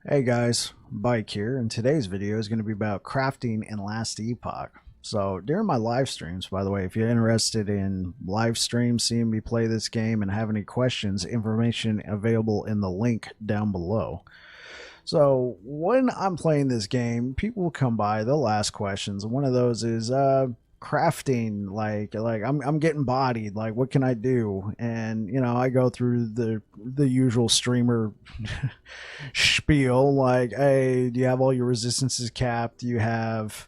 Hey guys, Bike here, and today's video is going to be about crafting in Last Epoch. So during my live streams, by the way, if you're interested in live streams, seeing me play this game and have any questions, information available in the link down below. So when I'm playing this game, people will come by, they'll ask questions, and one of those is crafting, like I'm getting bodied, like what can I do? And I go through the usual streamer spiel, like, hey, do you have all your resistances capped? Do you have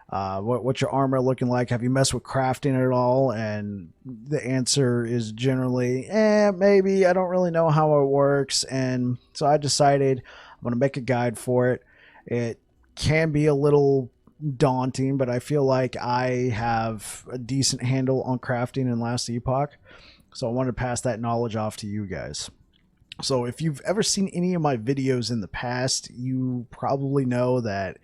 what's your armor looking like? Have you messed with crafting at all? And the answer is generally, maybe. I don't really know how it works. And so I decided I'm going to make a guide for it. It can be a little daunting, but I feel like I have a decent handle on crafting in Last Epoch. So I wanted to pass that knowledge off to you guys. So if you've ever seen any of my videos in the past, you probably know that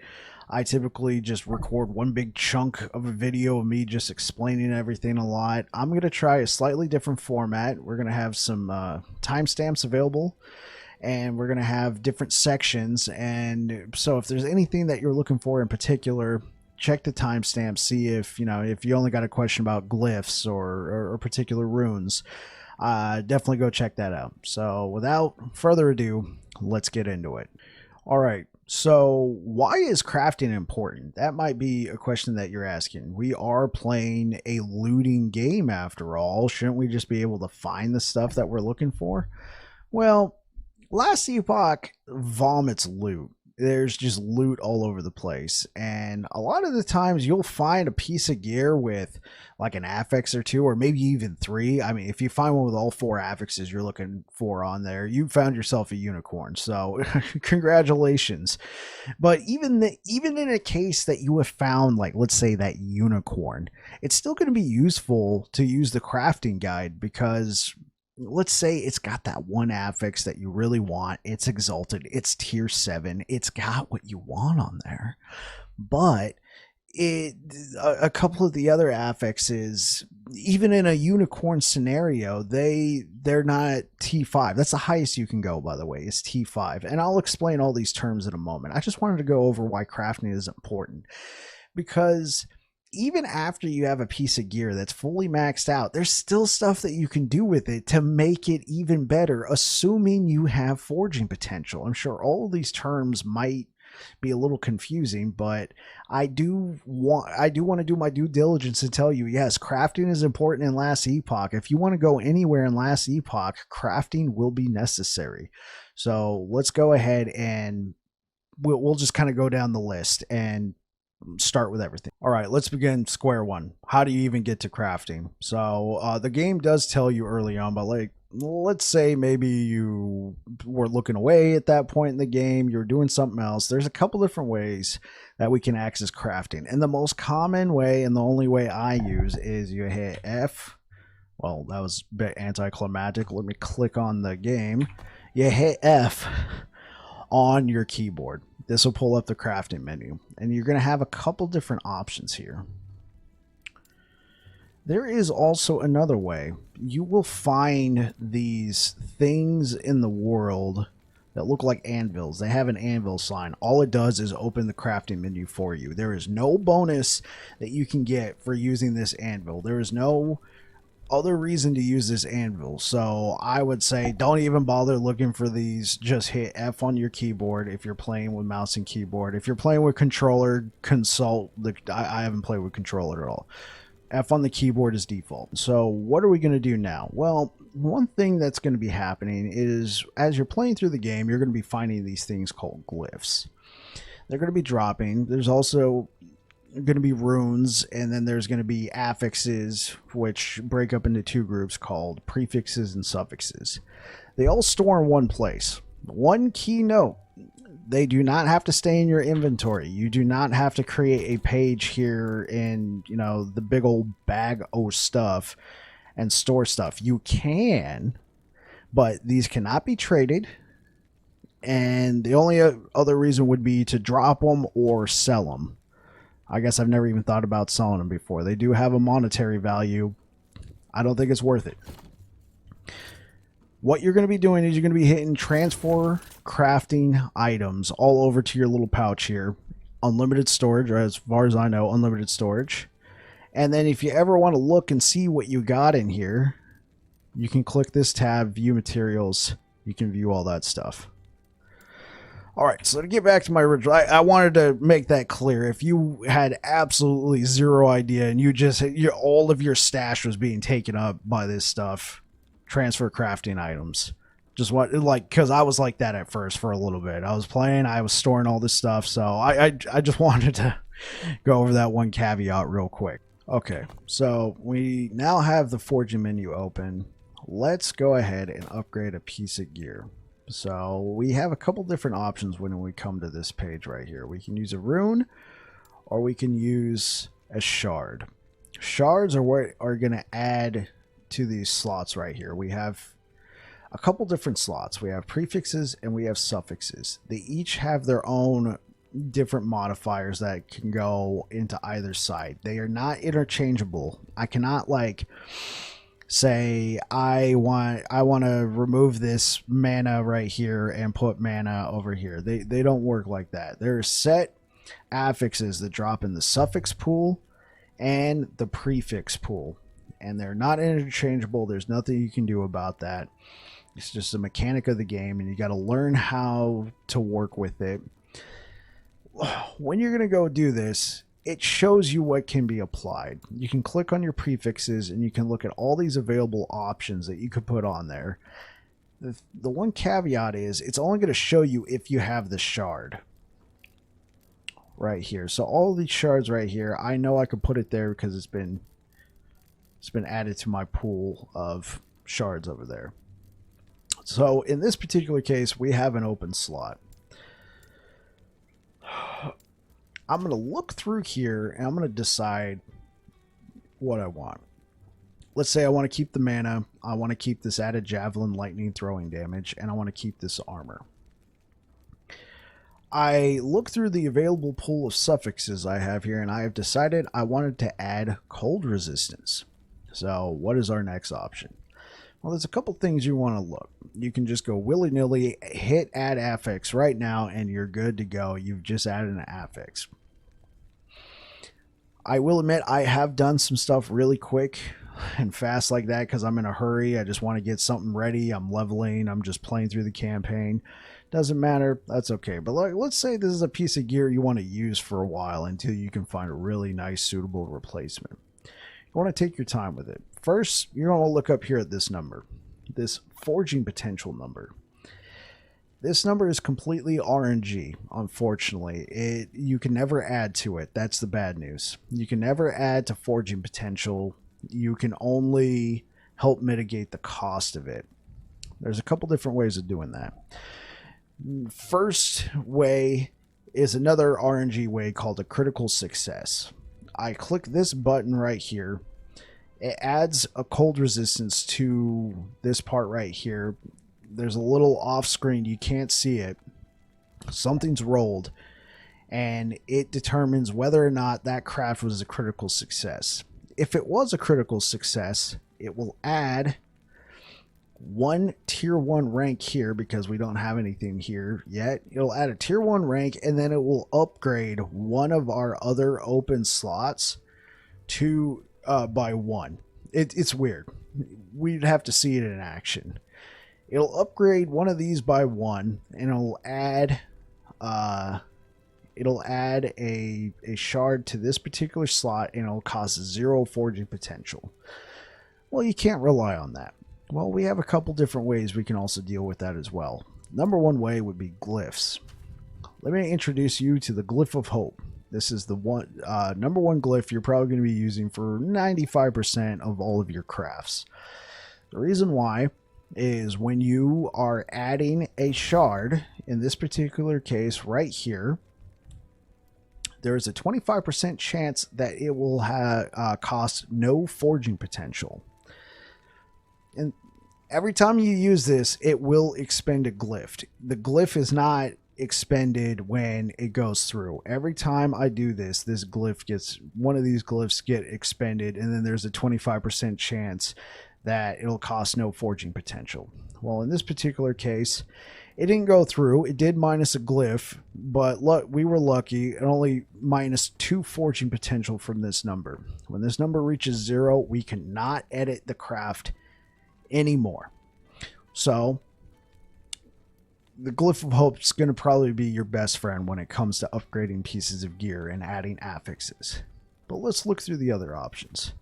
I typically just record one big chunk of a video of me just explaining everything a lot. I'm going to try a slightly different format. We're going to have some timestamps available, and we're going to have different sections. And so if there's anything that you're looking for in particular, check the timestamp, see if you only got a question about glyphs or particular runes. Definitely go check that out. So without further ado, let's get into it. All right. So why is crafting important? That might be a question that you're asking. We are playing a looting game after all. Shouldn't we just be able to find the stuff that we're looking for? Well, Last Epoch vomits loot. There's just loot all over the place, and a lot of the times you'll find a piece of gear with like an affix or two, or maybe even three. I mean, if you find one with all four affixes you're looking for on there, you found yourself a unicorn, so congratulations. But even in a case that you have found, like, let's say that unicorn, it's still going to be useful to use the crafting guide, because let's say it's got that one affix that you really want. It's exalted, it's tier 7, it's got what you want on there, but a couple of the other affixes, even in a unicorn scenario, they're not T5. That's the highest you can go, by the way, is T5, and I'll explain all these terms in a moment. I just wanted to go over why crafting is important, because even after you have a piece of gear that's fully maxed out, there's still stuff that you can do with it to make it even better, assuming you have forging potential. I'm sure all of these terms might be a little confusing, but I do want to do my due diligence and tell you, yes, crafting is important in Last Epoch. If you want to go anywhere in Last Epoch, crafting will be necessary. So let's go ahead and we'll just kind of go down the list and start with everything. All right, let's begin square one. How do you even get to crafting? So the game does tell you early on, but like, let's say maybe you were looking away at that point in the game, you're doing something else. There's a couple different ways that we can access crafting, and the most common way, and the only way I use, is you hit F. Well, that was a bit anticlimactic. Let me click on the game. You hit F on your keyboard. This will pull up the crafting menu, and you're going to have a couple different options here. There is also another way. You will find these things in the world that look like anvils. They have an anvil sign. All it does is open the crafting menu for you. There is no bonus that you can get for using this anvil. There is no other reason to use this anvil. So I would say don't even bother looking for these. Just hit F on your keyboard if you're playing with mouse and keyboard. If you're playing with controller, consult the I haven't played with controller at all. F on the keyboard is default. So what are we going to do now? Well, one thing that's going to be happening is, as you're playing through the game, you're going to be finding these things called glyphs. They're going to be dropping. There's also going to be runes, and then there's going to be affixes, which break up into two groups called prefixes and suffixes. They all store in one place. One key note: they do not have to stay in your inventory. You do not have to create a page here in the big old bag of stuff and store stuff. You can, but these cannot be traded, and the only other reason would be to drop them or sell them. I guess I've never even thought about selling them before. They do have a monetary value. I don't think it's worth it. What you're going to be doing is you're going to be hitting transfer crafting items all over to your little pouch here. Unlimited storage, or as far as I know, unlimited storage. And then if you ever want to look and see what you got in here, you can click this tab, view materials. You can view all that stuff. All right, so to get back to my original, I wanted to make that clear. If you had absolutely zero idea and you just, all of your stash was being taken up by this stuff, transfer crafting items. Just what, like, because I was like that at first for a little bit. I was playing, I was storing all this stuff, so I just wanted to go over that one caveat real quick. Okay, so we now have the forging menu open. Let's go ahead and upgrade a piece of gear. So we have a couple different options when we come to this page right here. We can use a rune, or we can use a shard. Shards are what are going to add to these slots right here. We have a couple different slots. We have prefixes and we have suffixes. They each have their own different modifiers that can go into either side. They are not interchangeable. I cannot like say I want to remove this mana right here and put mana over here. They don't work like that. There are set affixes that drop in the suffix pool and the prefix pool, and they're not interchangeable. There's nothing you can do about that. It's just a mechanic of the game, and you got to learn how to work with it. When you're going to go do this, it shows you what can be applied. You can click on your prefixes and you can look at all these available options that you could put on there. The one caveat is it's only going to show you if you have the shard right here. So all these shards right here, I know I could put it there because it's been added to my pool of shards over there. So in this particular case, we have an open slot. I'm going to look through here and I'm going to decide what I want. Let's say I want to keep the mana, I want to keep this added javelin lightning throwing damage, and I want to keep this armor. I look through the available pool of suffixes I have here, and I have decided I wanted to add cold resistance. So what is our next option? Well, there's a couple things you want to look. You can just go willy-nilly, hit add affix right now, and you're good to go. You've just added an affix. I will admit I have done some stuff really quick and fast like that because I'm in a hurry. I just want to get something ready. I'm leveling. I'm just playing through the campaign. Doesn't matter. That's okay. But let's say this is a piece of gear you want to use for a while until you can find a really nice, suitable replacement. You want to take your time with it. First, you're going to look up here at this number, this forging potential number. This number is completely RNG, unfortunately. You can never add to it. That's the bad news. You can never add to forging potential. You can only help mitigate the cost of it. There's a couple different ways of doing that. First way is another RNG way called a critical success. I click this button right here. It adds a cold resistance to this part right here. There's a little off screen, you can't see it. Something's rolled, and it determines whether or not that craft was a critical success. If it was a critical success, it will add one tier 1 rank here because we don't have anything here yet. It'll add a tier 1 rank, and then it will upgrade one of our other open slots to by 1. It's weird. We'd have to see it in action. It'll upgrade one of these by 1, and it'll add a shard to this particular slot, and it'll cost 0 forging potential. Well, you can't rely on that. Well, we have a couple different ways we can also deal with that as well. Number one way would be glyphs. Let me introduce you to the Glyph of Hope. This is the number one glyph you're probably going to be using for 95% of all of your crafts. The reason why is when you are adding a shard, in this particular case right here, there is a 25% chance that it will cost no forging potential. And every time you use this, it will expend a glyph. The glyph is not expended when it goes through. Every time I do this, one of these glyphs get expended, and then there's a 25% chance that it'll cost no forging potential. Well, in this particular case, it didn't go through. It did minus a glyph, but look, we were lucky. It only minus 2 forging potential from this number. When this number reaches 0, we cannot edit the craft anymore. So the Glyph of Hope is going to probably be your best friend when it comes to upgrading pieces of gear and adding affixes. But let's look through the other options.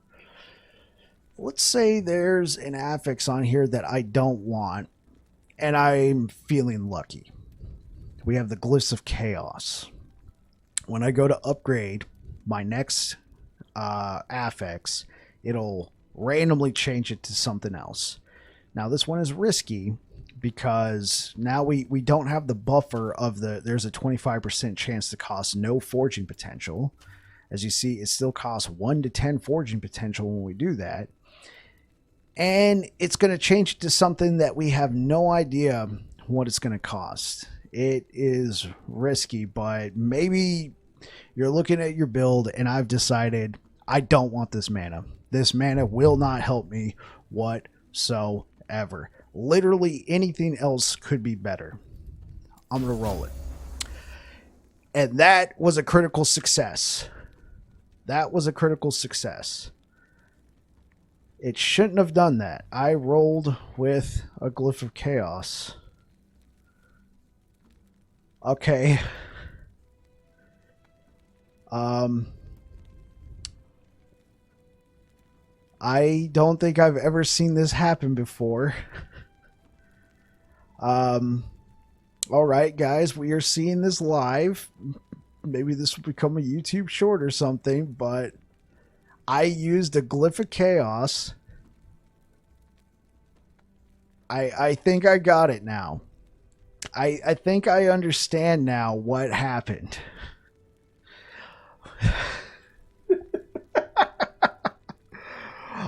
Let's say there's an affix on here that I don't want, and I'm feeling lucky. We have the Glyphs of Chaos. When I go to upgrade my next affix, it'll randomly change it to something else. Now this one is risky because now we don't have the buffer of there's a 25% chance to cost no forging potential. As you see, it still costs 1 to 10 forging potential when we do that. And it's going to change it to something that we have no idea what it's going to cost. It is risky, but maybe you're looking at your build and I've decided I don't want this mana. This mana will not help me whatsoever. Literally anything else could be better. I'm going to roll it. And that was a critical success. That was a critical success. It shouldn't have done that. I rolled with a Glyph of Chaos. Okay. I don't think I've ever seen this happen before. Alright guys, we are seeing this live. Maybe this will become a YouTube short or something, but I used a Glyph of Chaos. I think I got it now. I think I understand now what happened.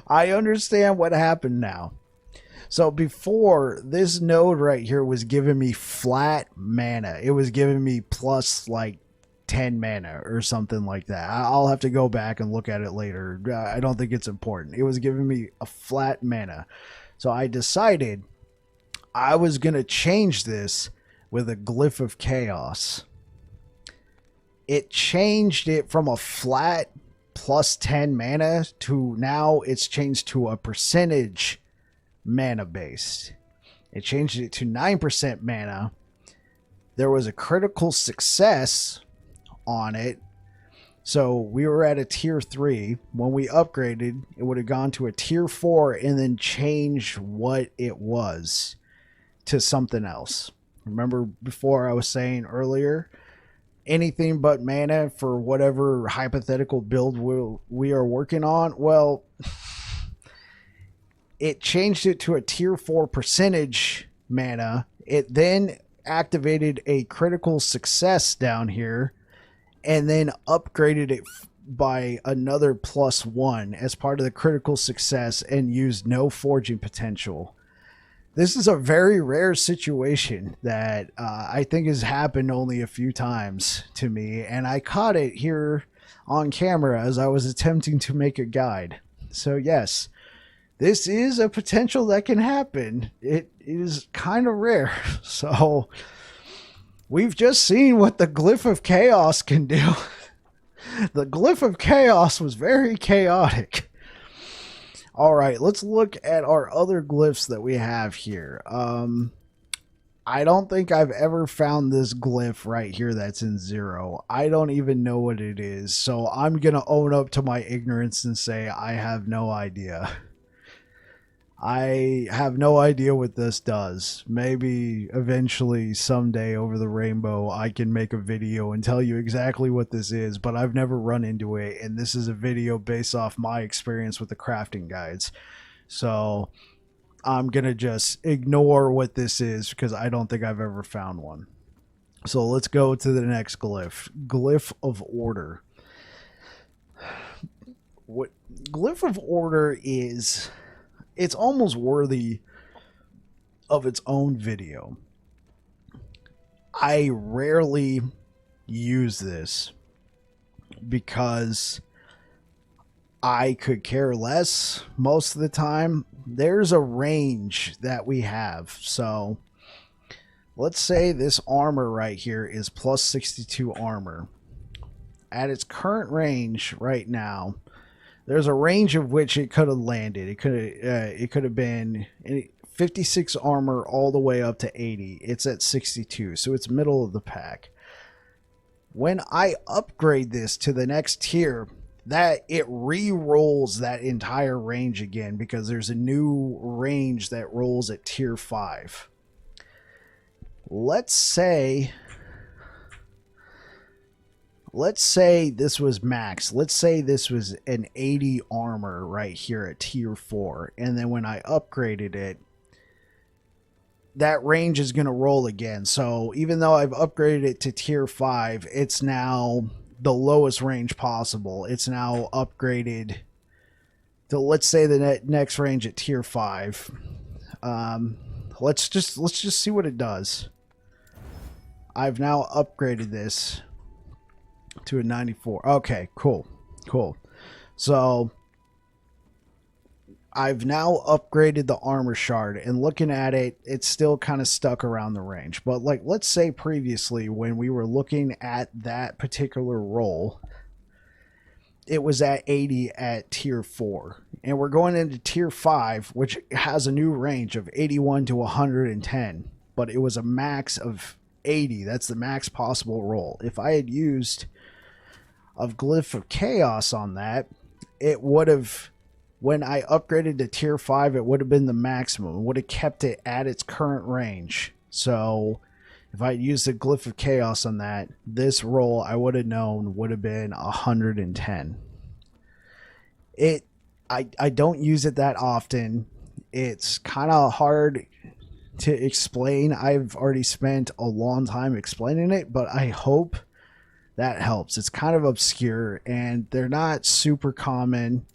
I understand what happened now. So before, this node right here was giving me flat mana. It was giving me plus like 10 mana or something like that. I'll have to go back and look at it later. I don't think it's important. It was giving me a flat mana. So I decided I was going to change this with a Glyph of Chaos. It changed it from a flat plus 10 mana to now it's changed to a percentage mana based. It changed it to 9% mana. There was a critical success on it. So we were at a tier 3. When we upgraded, it would have gone to a tier 4 and then changed what it was to something else. Remember before I was saying earlier, anything but mana for whatever hypothetical build we are working on? Well, it changed it to a tier 4 percentage mana. It then activated a critical success down here and then upgraded it by another +1 as part of the critical success and used no forging potential. This is a very rare situation that I think has happened only a few times to me, and I caught it here on camera as I was attempting to make a guide. So yes, this is a potential that can happen. It is kind of rare. So we've just seen what the Glyph of Chaos can do. The Glyph of Chaos was very chaotic. All right, let's look at our other glyphs that we have here. I don't think I've ever found this glyph right here that's in 0. I don't even know what it is. So I'm going to own up to my ignorance and say I have no idea. I have no idea what this does. Maybe eventually someday over the rainbow I can make a video and tell you exactly what this is, but I've never run into it, and this is a video based off my experience with the crafting guides. So I'm gonna just ignore what this is because I don't think I've ever found one. So let's go to the next glyph. Glyph of Order. What Glyph of Order is... it's almost worthy of its own video. I rarely use this because I could care less most of the time. There's a range that we have. So let's say this armor right here is plus 62 armor. At its current range right now, there's a range of which it could have landed. It could have been 56 armor all the way up to 80. It's at 62, so it's middle of the pack. When I upgrade this to the next tier, that it re-rolls that entire range again, because there's a new range that rolls at tier 5. Let's say this was max. Let's say this was an 80 armor right here at tier 4. And then when I upgraded it, that range is going to roll again. So even though I've upgraded it to tier 5, it's now the lowest range possible. It's now upgraded to, let's say, the next range at tier 5. Let's just see what it does. I've now upgraded this to a 94. Okay, cool. So I've now upgraded the armor shard, and looking at it, it's still kind of stuck around the range. But like, let's say previously when we were looking at that particular roll, it was at 80 at tier 4. And we're going into tier 5, which has a new range of 81 to 110. But it was a max of 80. That's the max possible roll. If I had used a Glyph of Chaos on that, it would have, when I upgraded to tier 5, it would have been the maximum. It would have kept it at its current range. So if I used the Glyph of Chaos on that, this roll I would have known would have been 110. I don't use it that often. It's kind of hard to explain. I've already spent a long time explaining it, but I hope that helps. It's kind of obscure, and they're not super common,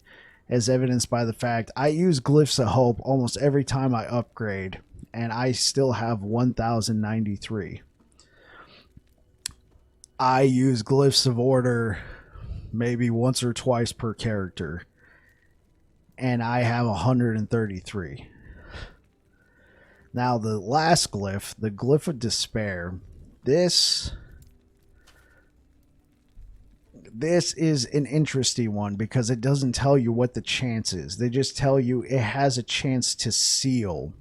as evidenced by the fact I use Glyphs of Hope almost every time I upgrade, and I still have 1093. I use Glyphs of Order maybe once or twice per character, and I have 133. Now the last glyph, the Glyph of Despair, this is an interesting one because it doesn't tell you what the chance is. They just tell you it has a chance to seal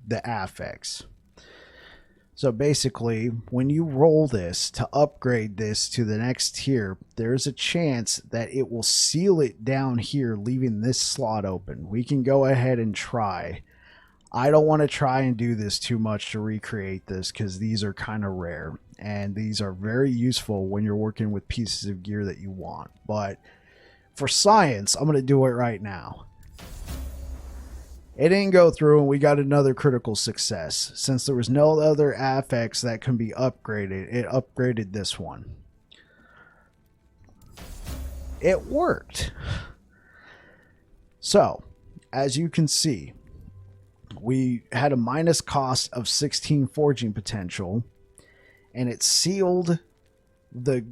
the affix. So basically, when you roll this to upgrade this to the next tier, there's a chance that it will seal it down here, leaving this slot open. We can go ahead and try. I don't want to try and do this too much to recreate this because these are kind of rare, and these are very useful when you're working with pieces of gear that you want. But for science, I'm going to do it right now. It didn't go through, and we got another critical success. Since there was no other affix that can be upgraded, it upgraded this one. It worked. So, as you can see, we had a minus cost of 16 forging potential, and it sealed the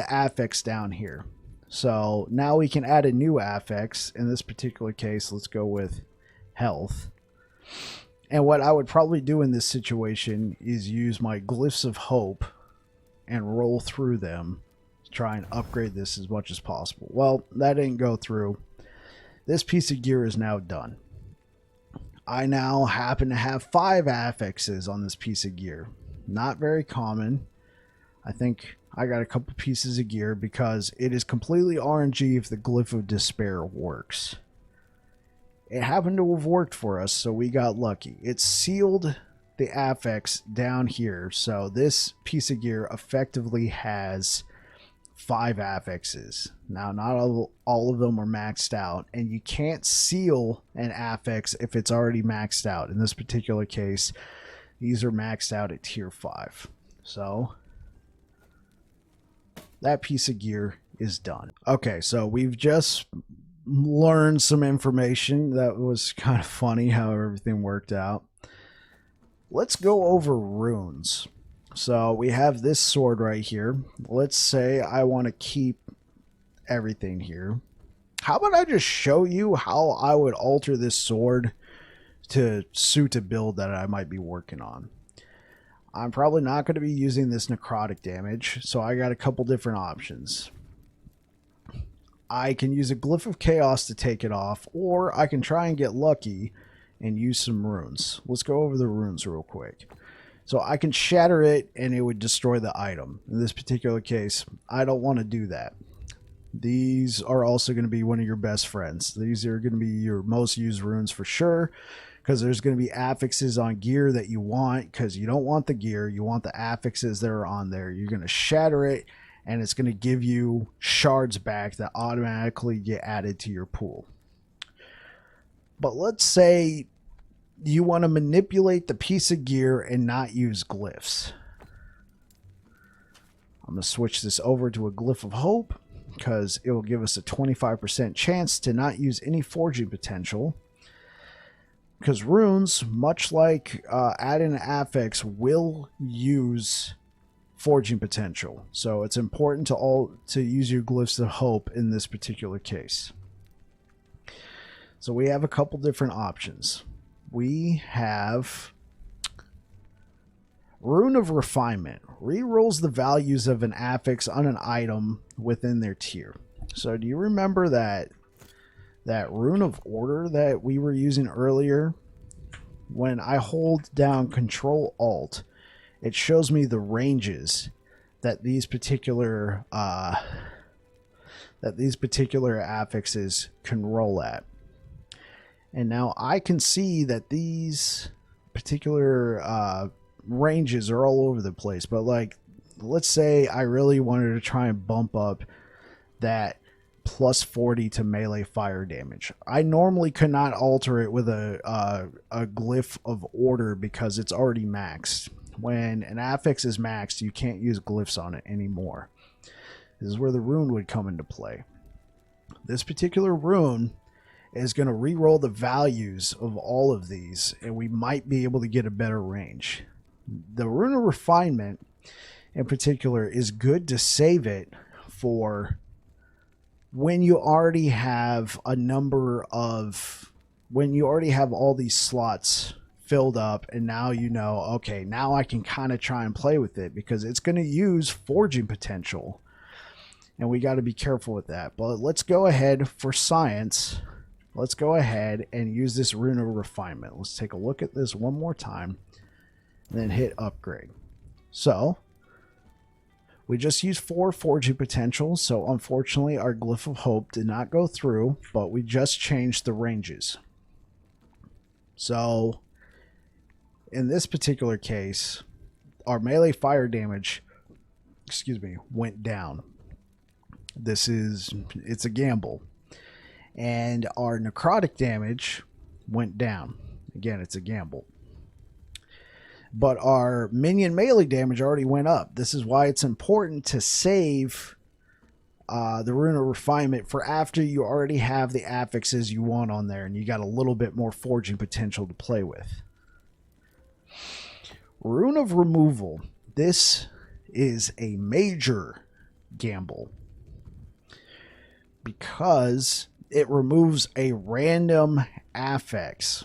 affix down here. So now we can add a new affix. In this particular case, let's go with health. And what I would probably do in this situation is use my Glyphs of Hope and roll through them to try and upgrade this as much as possible. Well, that didn't go through. This piece of gear is now done. I now happen to have 5 affixes on this piece of gear. Not very common. I think I got a couple pieces of gear because it is completely RNG if the Glyph of Despair works. It happened to have worked for us, so we got lucky. It sealed the affix down here, so this piece of gear effectively has 5 affixes. Now, not all of them are maxed out, and you can't seal an affix if it's already maxed out. In this particular case, these are maxed out at tier 5. So that piece of gear is done. Okay, so we've just learned some information. That was kind of funny how everything worked out. Let's go over runes. So we have this sword right here. Let's say I want to keep everything here, how about I just show you how I would alter this sword to suit a build that I might be working on. I'm probably not going to be using this necrotic damage, so I got a couple different options. I can use a Glyph of Chaos to take it off, or I can try and get lucky and use some runes. Let's go over the runes real quick. So I can shatter it and it would destroy the item. In this particular case, I don't want to do that. These are also going to be one of your best friends. These are going to be your most used runes for sure, because there's going to be affixes on gear that you want, because you don't want the gear, you want the affixes that are on there. You're going to shatter it, and it's going to give you shards back that automatically get added to your pool. But let's say you want to manipulate the piece of gear and not use glyphs. I'm going to switch this over to a Glyph of Hope, because it will give us a 25% chance to not use any forging potential. Because runes, much like adding an affix, will use forging potential. So it's important to use your Glyphs of Hope in this particular case. So we have a couple different options. We have Rune of Refinement. Rerolls the values of an affix on an item within their tier. So do you remember that Rune of Order that we were using earlier? When I hold down Control Alt, it shows me the ranges that these particular affixes can roll at. And now I can see that these particular ranges are all over the place. But like, let's say I really wanted to try and bump up that plus 40 to melee fire damage. I normally could not alter it with a Glyph of Order because it's already maxed. When an affix is maxed, you can't use glyphs on it anymore. This is where the rune would come into play. This particular rune is going to re-roll the values of all of these, and we might be able to get a better range. The Rune of Refinement in particular is good to save it for when you already have when you already have all these slots filled up, and now you know, okay, now I can kind of try and play with it, because it's going to use forging potential, and we got to be careful with that. But let's go ahead for science. Let's go ahead and use this Rune of Refinement. Let's take a look at this one more time, and then hit upgrade. So we just used 4 forging potential, so unfortunately our Glyph of Hope did not go through, but we just changed the ranges. So in this particular case, our melee fire damage, went down. It's a gamble. And our necrotic damage went down. Again, it's a gamble. But our minion melee damage already went up. This is why it's important to save the Rune of Refinement for after you already have the affixes you want on there, and you got a little bit more forging potential to play with. Rune of Removal. This is a major gamble, because it removes a random affix.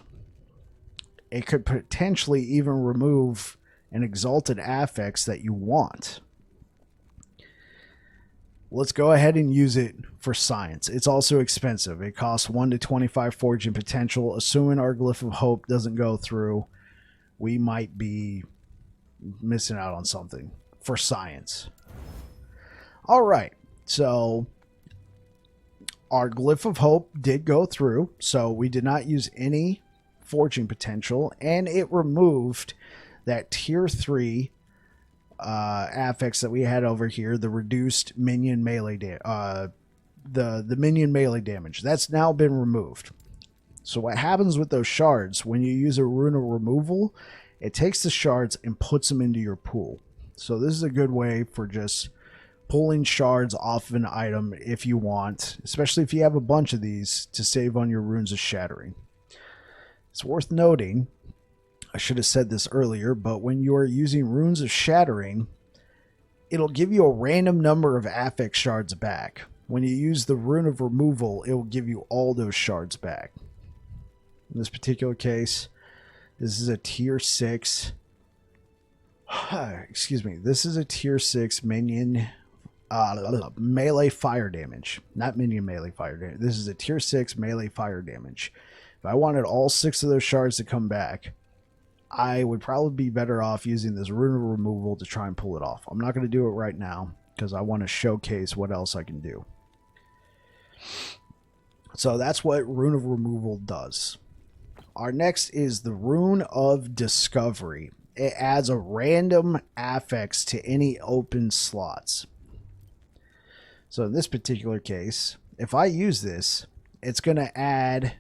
It could potentially even remove an exalted affix that you want. Let's go ahead and use it for science. It's also expensive. It costs 1 to 25 forging potential. Assuming our Glyph of Hope doesn't go through, we might be missing out on something for science. All right, so our Glyph of Hope did go through, so we did not use any forging potential, and it removed that tier 3 affix that we had over here, the reduced minion melee the minion melee damage. That's now been removed. So what happens with those shards, when you use a Rune of Removal, it takes the shards and puts them into your pool. So this is a good way for just pulling shards off of an item if you want, especially if you have a bunch of these, to save on your Runes of Shattering. It's worth noting, I should have said this earlier, but when you are using Runes of Shattering, it'll give you a random number of affix shards back. when you use the Rune of Removal, it will give you all those shards back. In this particular case, this is a tier 6. Excuse me. This is a tier 6 minion melee fire damage. Not minion melee fire damage. This is a tier 6 melee fire damage. If I wanted all 6 of those shards to come back, I would probably be better off using this Rune of Removal to try and pull it off. I'm not going to do it right now because I want to showcase what else I can do. So that's what Rune of Removal does. Our next is the Rune of Discovery. It adds a random affix to any open slots. So in this particular case, if I use this, it's going to add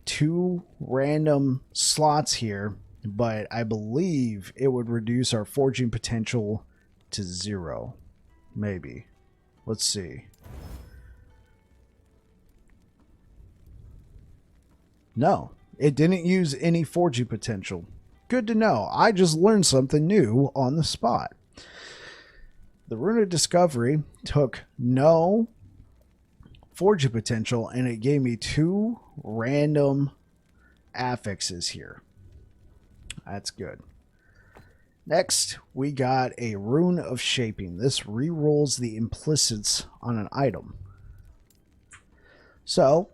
2 random slots here, but I believe it would reduce our forging potential to 0. Maybe. Let's see. No, it didn't use any forging potential. Good to know. I just learned something new on the spot. The Rune of Discovery took no forging potential and it gave me 2 random affixes here. That's good. Next, we got a Rune of Shaping. This re-rolls the implicits on an item. So,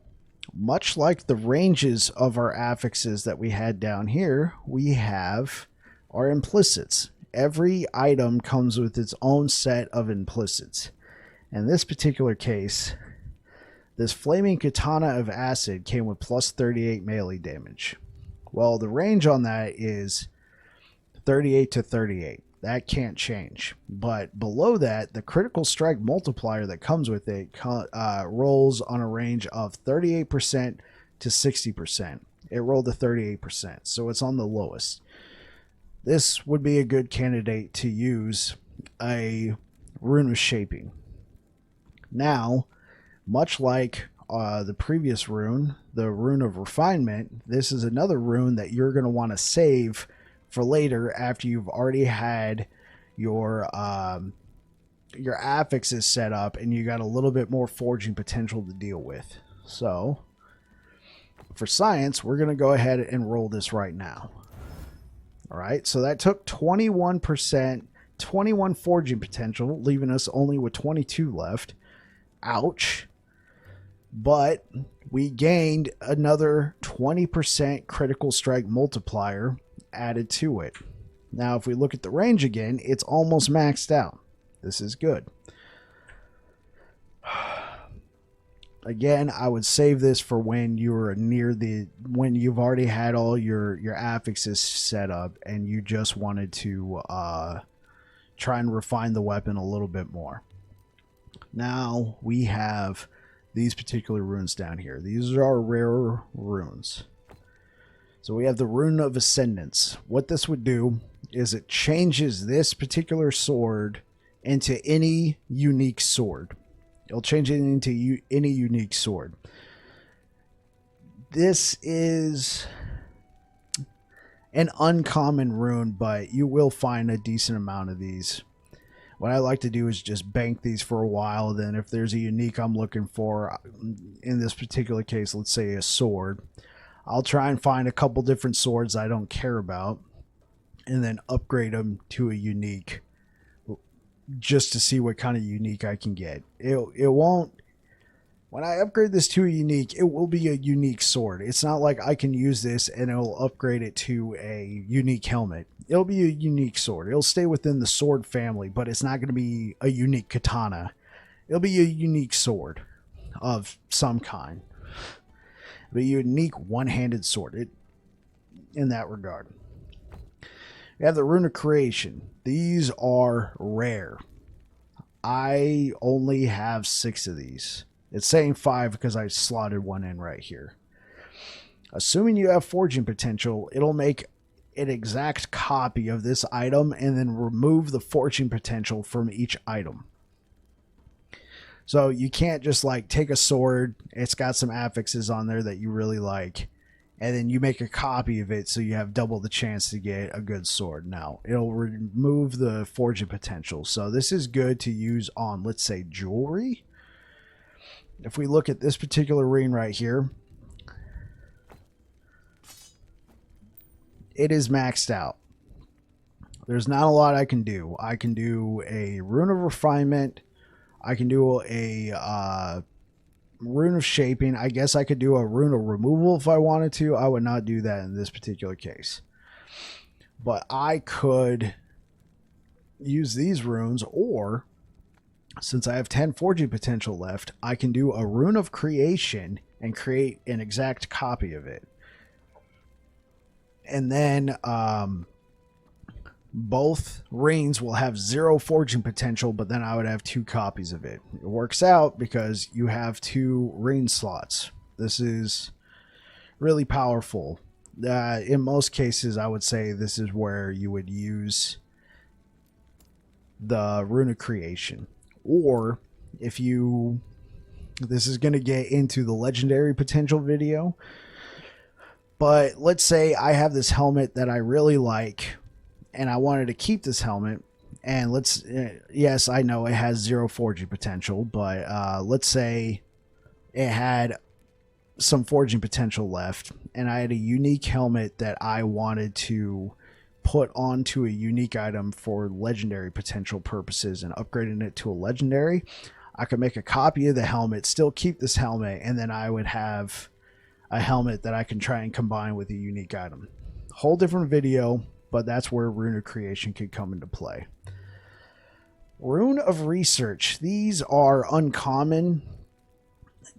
much like the ranges of our affixes that we had down here, we have our implicits. Every item comes with its own set of implicits. In this particular case, this Flaming Katana of Acid came with plus 38 melee damage. Well, the range on that is 38 to 38. That can't change. But below that, the critical strike multiplier that comes with it rolls on a range of 38% to 60%. It rolled to 38%, so it's on the lowest. This would be a good candidate to use a Rune of Shaping. Now, much like the previous rune, the Rune of Refinement, this is another rune that you're going to want to save for later after you've already had your affixes set up and you got a little bit more forging potential to deal with. So, for science, we're going to go ahead and roll this right now. Alright, so that took 21%, 21 forging potential, leaving us only with 22 left. Ouch. But we gained another 20% critical strike multiplier added to it. Now, if we look at the range again, it's almost maxed out. This is good. Again, I would save this for when you're when you've already had all your affixes set up and you just wanted to try and refine the weapon a little bit more. Now we have these particular runes down here. These are our rarer runes. So we have the Rune of Ascendance. What this would do is it changes this particular sword into any unique sword. It'll change it into any unique sword. This is an uncommon rune, but you will find a decent amount of these. What I like to do is just bank these for a while. Then if there's a unique I'm looking for, in this particular case, let's say a sword, I'll try and find a couple different swords I don't care about and then upgrade them to a unique, just to see what kind of unique I can get. It won't, when I upgrade this to a unique, it will be a unique sword. It's not like I can use this and it'll upgrade it to a unique helmet. It'll be a unique sword. It'll stay within the sword family, but it's not going to be a unique katana. It'll be a unique sword of some kind. It'll be a unique one-handed sword in that regard. We have the Rune of Creation. These are rare. I only have 6 of these. It's saying 5 because I slotted one in right here. Assuming you have forging potential, it'll make an exact copy of this item and then remove the forging potential from each item. So you can't just like take a sword, it's got some affixes on there that you really like, and then you make a copy of it so you have double the chance to get a good sword. Now, it'll remove the forging potential. So this is good to use on, let's say, jewelry. If we look at this particular ring right here, it is maxed out. There's not a lot I can do. I can do a rune of refinement. I can do a rune of shaping. I guess I could do a rune of removal if I wanted to. I would not do that in this particular case. But I could use these runes, or since I have 10 forging potential left, I can do a rune of creation and create an exact copy of it. And then both rings will have 0 forging potential, but then I would have 2 copies of it. It works out because you have 2 ring slots. This is really powerful. In most cases, I would say this is where you would use the rune of creation. Or if you... This is going to get into the legendary potential video. But let's say I have this helmet that I really like, and I wanted to keep this helmet, and yes, I know it has 0 forging potential, but let's say it had some forging potential left, and I had a unique helmet that I wanted to put onto a unique item for legendary potential purposes and upgrading it to a legendary. I could make a copy of the helmet, still keep this helmet, and then I would have a helmet that I can try and combine with a unique item. Whole different video, but that's where rune of creation could come into play. Rune of research. These are uncommon.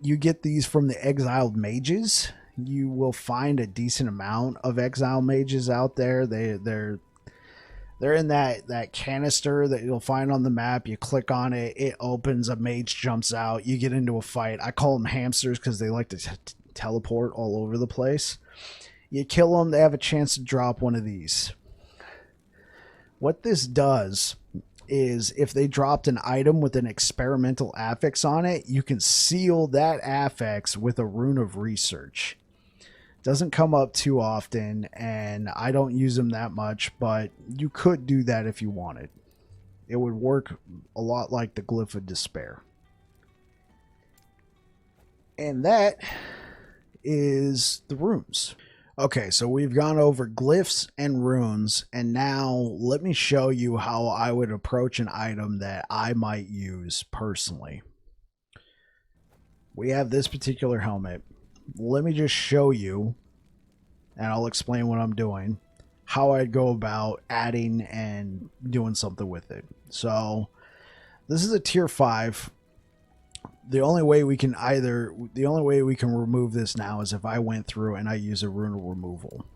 You get these from the exiled mages. You will find a decent amount of exiled mages out there. They're in that canister that you'll find on the map. You click on it, it opens, a mage jumps out, you get into a fight. I call them hamsters because they like to teleport all over the place. You kill them, they have a chance to drop one of these. What this does is if they dropped an item with an experimental affix on it, you can seal that affix with a rune of research. Doesn't come up too often, and I don't use them that much, but you could do that if you wanted. It would work a lot like the Glyph of Despair. And that is the runes. Okay, so we've gone over glyphs and runes, and now let me show you how I would approach an item that I might use personally. We have this particular helmet. Let me just show you, and I'll explain what I'm doing, how I'd go about adding and doing something with it. So this is a tier 5. The only way we can remove this now is if I went through and I use a rune of removal.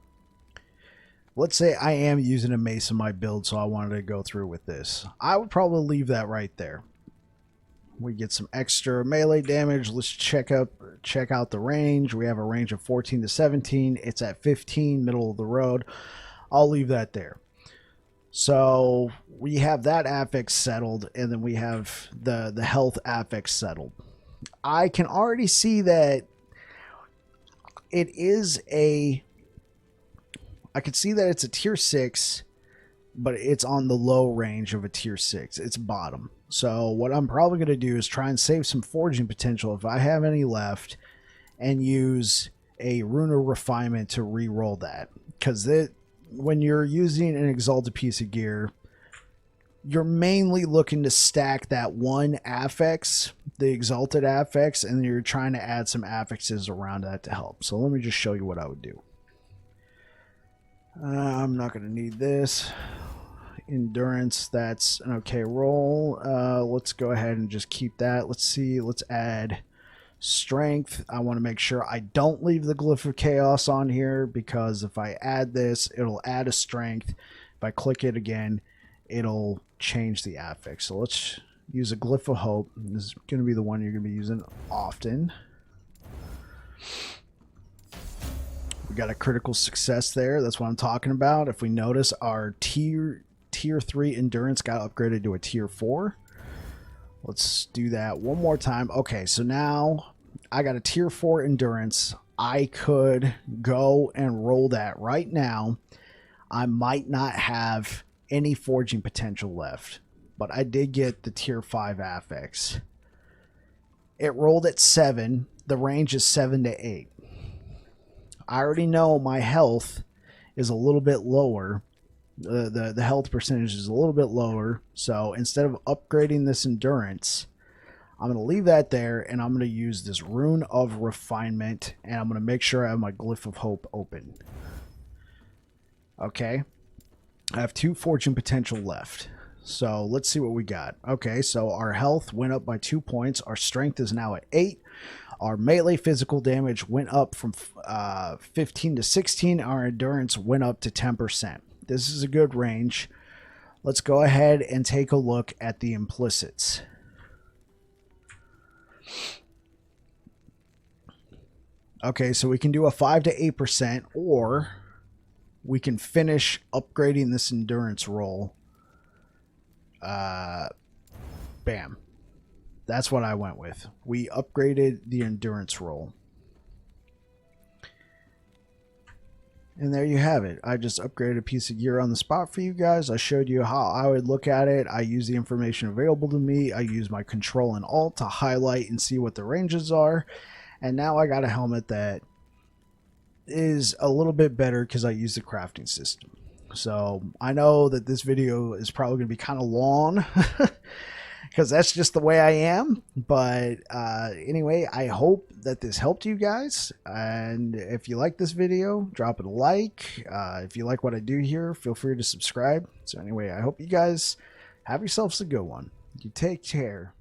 Let's say I am using a mace in my build, so I wanted to go through with this. I would probably leave that right there. We get some extra melee damage. Let's check out the range. We have a range of 14 to 17. It's at 15, middle of the road. I'll leave that there. So we have that affix settled, and then we have the health affix settled. I can already see that it is I can see that it's a tier 6, but it's on the low range of a tier 6. It's bottom. So what I'm probably going to do is try and save some forging potential if I have any left, and use a rune of refinement to re-roll that. Because when you're using an exalted piece of gear, you're mainly looking to stack that one affix, the exalted affix, and you're trying to add some affixes around that to help. So let me just show you what I would do. I'm not going to need this. Endurance, that's an okay roll. Let's go ahead and just keep that. Let's see, let's add strength. I want to make sure I don't leave the Glyph of Chaos on here, because if I add this, it'll add a strength. If I click it again, it'll change the affix. So let's use a Glyph of Hope. This is going to be the one you're going to be using often. We got a critical success there. That's what I'm talking about. If we notice, our tier 3 endurance got upgraded to a tier 4. Let's do that one more time. Okay, so now I got a tier 4 endurance. I could go and roll that right now. I might not have any forging potential left, but I did get the tier 5 affix. It rolled at 7. The range is 7 to 8. I already know my health is a little bit lower. The health percentage is a little bit lower. So instead of upgrading this endurance, I'm going to leave that there, and I'm going to use this Rune of Refinement, and I'm going to make sure I have my Glyph of Hope open. Okay. I have 2 fortune potential left. So let's see what we got. Okay, so our health went up by 2 points. Our strength is now at 8. Our melee physical damage went up from 15 to 16. Our endurance went up to 10%. This is a good range. Let's go ahead and take a look at the implicits. Okay, so we can do a 5 to 8%, or we can finish upgrading this endurance roll. Bam. That's what I went with. We upgraded the endurance roll. And there you have it. I just upgraded a piece of gear on the spot for you guys. I showed you how I would look at it. I use the information available to me. I use my Control and Alt to highlight and see what the ranges are. And now I got a helmet that is a little bit better because I use the crafting system. So I know that this video is probably going to be kind of long because that's just the way I am. But anyway, I hope that this helped you guys. And if you like this video, drop it a like. If you like what I do here, feel free to subscribe. So anyway, I hope you guys have yourselves a good one. You take care.